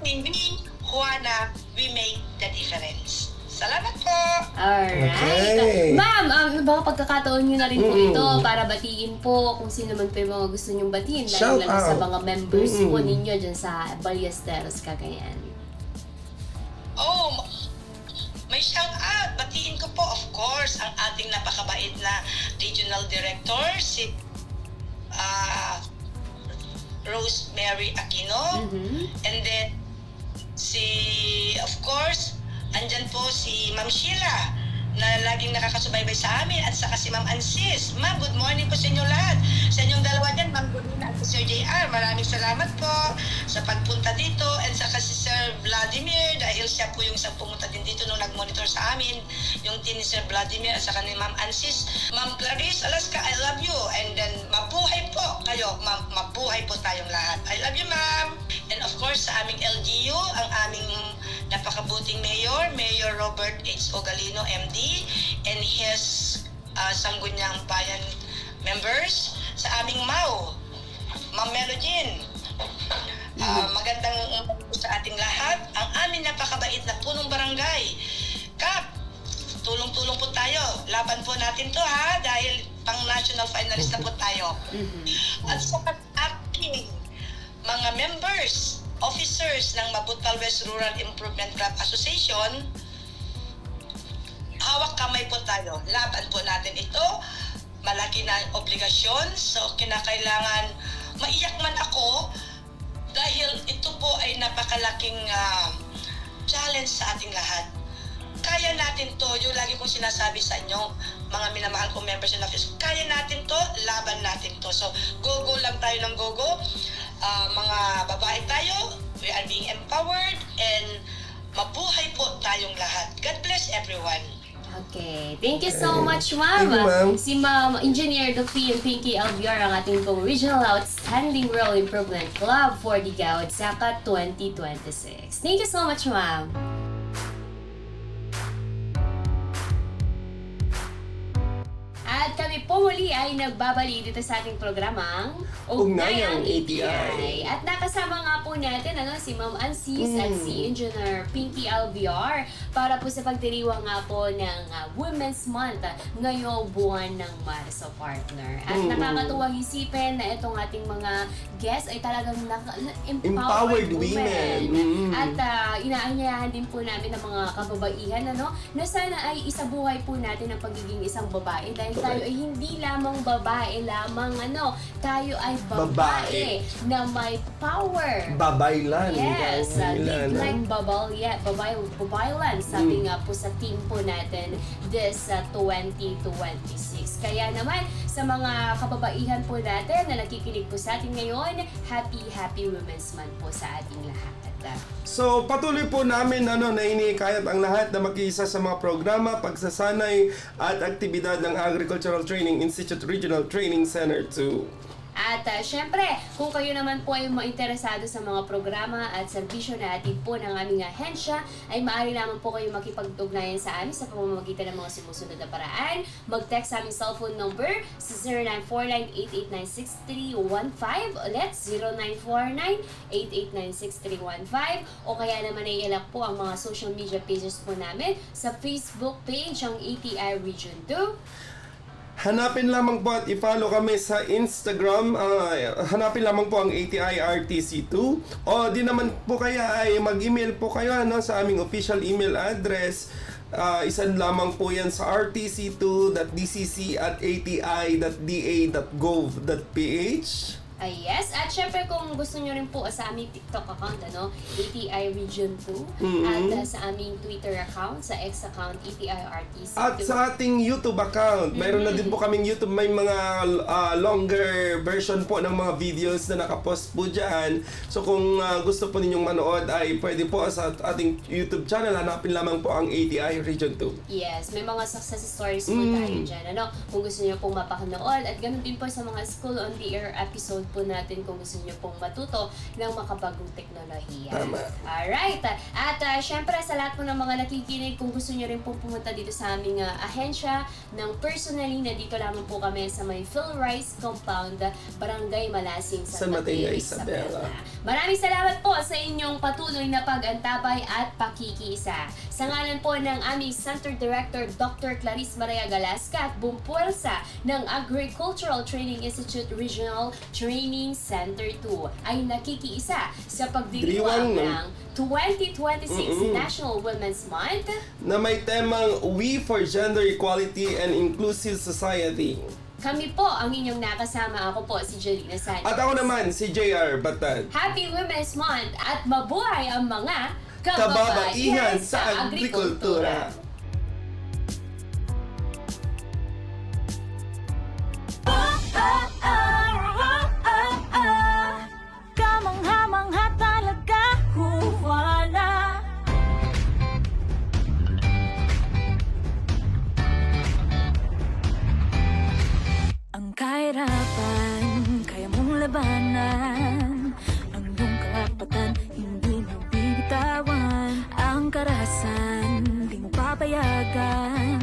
Hindi, Juana, we make the difference. Salamat po! Alright. Okay. Ma'am, baka pagkakataon nyo na rin po ito para batiin po kung sino man po yung mga gusto nyong batiin. Shout Lalo sa out. mga members po ninyo dyan sa Ballesteros, Cagayan. Oh, may shout out. Batiin ko po, of course, ang ating napakabait na Regional Director, si Rosemary Aquino. And then, of course, andyan po si Ma'am Sheila na laging nakakasubaybay sa amin at saka si Ma'am Ansis. Ma'am, good morning po sa inyo lahat. Sa inyong dalawa dyan, Ma'am Gulina at si Sir JR. Maraming salamat po sa pagpunta dito and saka si Sir Vladimir dahil siya po yung isang pumunta din dito nung nag-monitor sa amin, yung team ni Sir Vladimir at saka ni Ma'am Ansis. Ma'am Clarice Alaska, I love you. And then, mabuhay po kayo. Mabuhay po tayong lahat. I love you, Ma'am. And of course, sa aming LGU, ang aming napakabuting Mayor Robert H. Ogalino, MD, and his Sangguniang Bayan members, sa aming MAU, Ma'am Melodine. Magandang sa ating lahat. Ang aming napakabait na punong barangay. Kap, tulong-tulong po tayo. Laban po natin to ha, dahil pang national finalist na po tayo. At sa aking mga members, officers ng Mabutal West Rural Improvement Club Association, hawak kamay po tayo. Laban po natin ito. Malaki na obligasyon. So, kinakailangan maiyak man ako dahil ito po ay napakalaking challenge sa ating lahat. Kaya natin to. Yung lagi kong sinasabi sa inyo, mga minamahal kong members and officers, kaya natin to, laban natin to. So, go-go lang tayo ng go-go. Mga babae tayo, we are being empowered and mabuhay po tayong lahat. God bless everyone. Okay. Thank you so much, Ma'am. Thank you, Ma'am. Si Ma'am Engineer Duffy and Pinky Alviar ang ating pong Regional Outstanding Rural Improvement Club for Digao at Saka 2026. Thank you so much, Ma'am. At kami po muli ay nagbabalik dito sa ating programang Ugnayang ATI. At nakasama nga po natin si Ma'am Ansis at si Engineer Pinky Alviar para po sa pagdiriwang nga po ng Women's Month ngayong buwan ng Marso, partner. At nakakatuwang isipin na itong ating mga guests ay talagang empowered women. At inaanyayahan din po namin ng mga kababaihan na sana ay isabuhay po natin ang pagiging isang babae dahil tayo ay hindi lamang babae lamang tayo ay babae na may power. Babaylan. Yes, live like babaylan, sabi nga po sa team po natin this 2026. Kaya naman sa mga kababaihan po natin na nakikinig po sa atin ngayon, happy Women's Month po sa ating lahat. So patuloy po namin na iniikayat ang lahat na makiisa sa mga programa, pagsasanay at aktibidad ng Agricultural Training Institute Regional Training Center 2. At syempre, kung kayo naman po ay mainteresado sa mga programa at serbisyo na atin po ng aming ahensya, ay maaari naman po kayo makipag-ugnayan sa amin sa pamamagitan ng mga sumusunod na paraan. Mag-text sa aming cellphone number sa 0949-889-6315, ulit 0949-889-6315, o kaya naman ay ilak po ang mga social media pages po namin sa Facebook page ang ATI Region 2. Hanapin lamang po at i-follow kami sa Instagram. Hanapin lamang po ang ATI RTC2. O di naman po kaya ay mag-email po kayo sa aming official email address. Isan lamang po yan sa rtc2.dcc@ati.da.gov.ph. Yes, at syempre kung gusto nyo rin po sa aming TikTok account, ATI Region 2, at sa aming Twitter account, sa X account, ATI RTC2. At sa ating YouTube account, mayroon na din po kaming YouTube, may mga longer version po ng mga videos na nakapost po dyan. So kung gusto po ninyong manood ay pwede po sa ating YouTube channel, hanapin lamang po ang ATI Region 2. Yes, may mga success stories po tayo dyan, kung gusto nyo pong mapakanood, at ganun din po sa mga School on the Air episode po natin kung gusto nyo pong matuto ng makabagong teknolohiya. Tama. Alright. At syempre sa lahat po ng mga nakikinig, kung gusto nyo rin pong pumunta dito sa aming ahensya ng personally, na dito lamang po kami sa may Phil Rice Compound, Barangay Malasing, San Mateo, Isabela. Maraming salamat po sa inyong patuloy na pag-antabay at pakikiisa. Sa ngalan po ng aming Center Director Dr. Clarice Maria Galasca at buong puwersa ng Agricultural Training Institute Regional Training Center 2 ay nakikiisa sa pagdiriwang ng 2026 National Women's Month na may temang We for Gender Equality and Inclusive Society. Kami po ang inyong nakasama. Ako po si Jelina Sanchez. At ako naman si JR Batan. Happy Women's Month at mabuhay ang mga Kababaihan sa agrikultura. Kamangha-mangha talaga, huwala. Ang kahirapan, kaya mong labanan. Ang iyong karapatan, hindi mo bibitawan. Ang karahasan, di mo papayagan.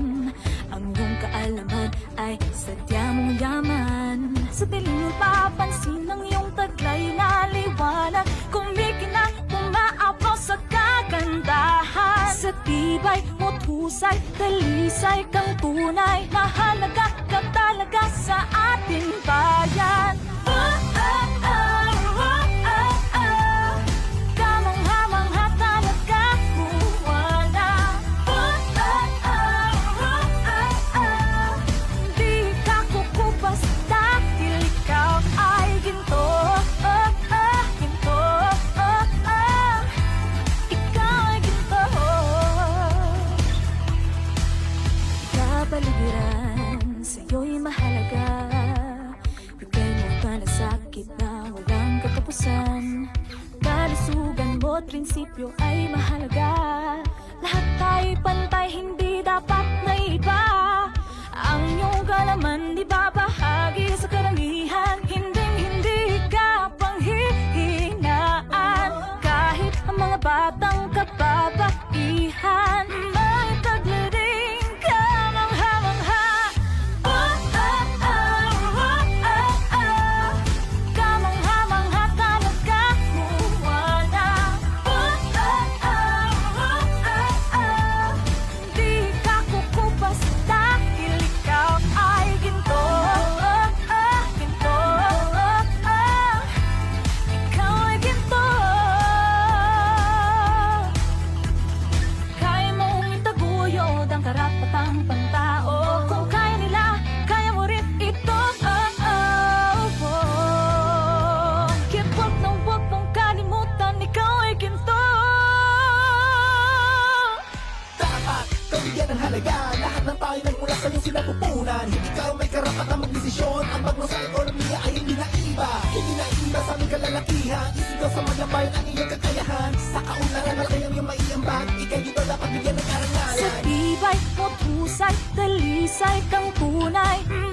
Ang iyong kaalaman ay sadya mong yaman. Sa piling mo papansin ang iyong taglay na liwanag. Kumikinang umaapaw sa kagandahan. Sa tibay mo't husay, dalisay kang tunay. Mahalaga ka talaga sa ating bayan. Kamangha-mangha talaga, huwala. Di ka kukupas dahil ikaw ay ginto. Ginto. Ikaw ay ginto. Kapaligiran sa'yo'y mahalaga. Bigay mo malasakit na walang katapusan. Kalusugan mo't prinsipyo ay mahalaga. Lahat tayo pantay, hindi dapat may iba. Ang iyong kalaman di babahagi sa karamihan. Hindi ka panghihinaan. Kahit ang mga batang kababaihan, may taglading kamangha-mangha. Kamangha-mangha talaga, huwala. Di ka kukupas dahil ikaw ay ginto. Ginto. Ikaw ay ginto. Kaya mong itaguyod ang karapatang pantao. Kung kaya nila, kaya mo rin ito. Kaya huwag mong kalimutan, ikaw ay ginto. Dapat kabigyan ng halaga. Lahat ng tayo nagmula sa iyong sinapupunan. Hindi ka may karapatang magdesisyon. Ang bagno sa ekonomiya ay hindi na iba. Hindi na iba sa aming kalalakihan. Isigaw sa mga bayan ang iyong kakayahan. insight ang tunay